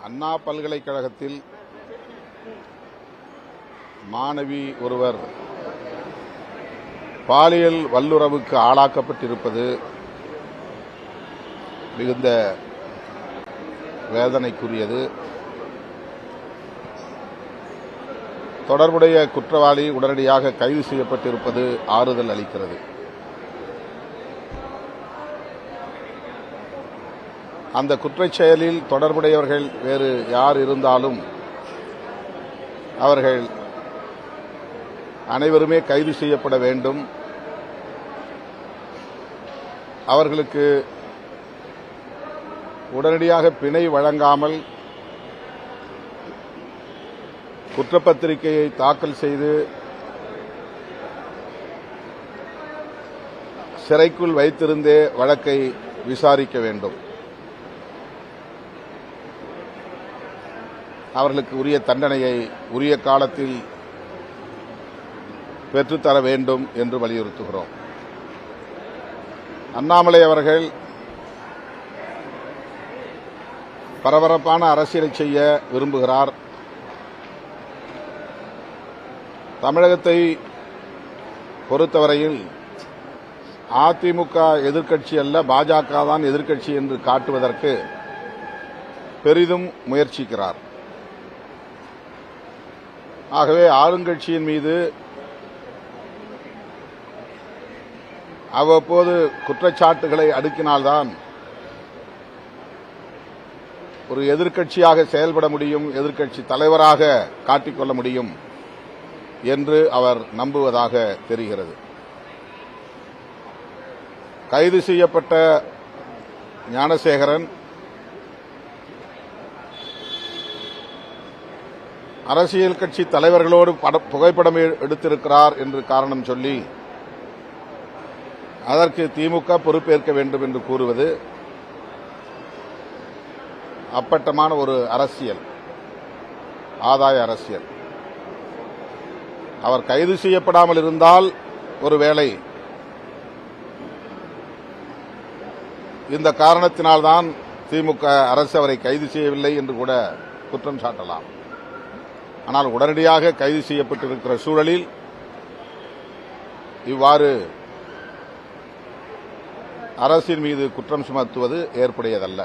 அண்ணா பல்கலைக்கழகத்தில் மாணவி ஒருவர் பாலியல் வல்லுறவுக்கு ஆளாக்கப்பட்டிருப்பது மிகுந்த வேதனைக்குரியது. தொடர்புடைய குற்றவாளி உடனடியாக கைது செய்யப்பட்டிருப்பது ஆறுதல் அளிக்கிறது. அந்த குற்றச் செயலில் தொடர்புடையவர்கள் வேறு யார் இருந்தாலும் அவர்கள் அனைவருமே கைது செய்யப்பட வேண்டும். அவர்களுக்கு உடனடியாக பிணை வழங்காமல் குற்றப்பத்திரிகையை தாக்கல் செய்து சிறைக்குள் வைத்திருந்தே வழக்கை விசாரிக்க வேண்டும். அவர்களுக்கு உரிய தண்டனையை உரிய காலத்தில் பெற்றுத்தர வேண்டும் என்று வலியுறுத்துகிறோம். அண்ணாமலை அவர்கள் பரபரப்பான அரசியலை செய்ய விரும்புகிறார். தமிழகத்தை பொறுத்தவரையில் அதிமுக எதிர்க்கட்சி அல்ல, பாஜக தான் எதிர்க்கட்சி என்று காட்டுவதற்கு பெரிதும் முயற்சிக்கிறார். ஆகவே ஆளுங்கட்சியின் மீது அவ்வப்போது குற்றச்சாட்டுகளை அடுக்கினால்தான் ஒரு எதிர்க்கட்சியாக செயல்பட முடியும், எதிர்க்கட்சி தலைவராக காட்டிக்கொள்ள முடியும் என்று அவர் நம்புவதாக தெரிகிறது. கைது செய்யப்பட்ட ஞானசேகரன் அரசியல் கட்சி தலைவர்களோடு புகைப்படம் எடுத்திருக்கிறார் என்று காரணம் சொல்லி அதற்கு திமுக பொறுப்பேற்க வேண்டும் என்று கூறுவது அப்பட்டமான ஒரு அரசியல், ஆதாய அரசியல். அவர் கைது செய்யப்படாமல் இருந்தால் ஒருவேளை இந்த காரணத்தினால்தான் திமுக அரசு அவரை கைது செய்யவில்லை என்று கூட குற்றம் சாட்டலாம். ஆனால் உடனடியாக கைது செய்யப்பட்டிருக்கிற சூழலில் இவ்வாறு அரசின் மீது குற்றம் சுமத்துவது ஏற்புடையதல்ல.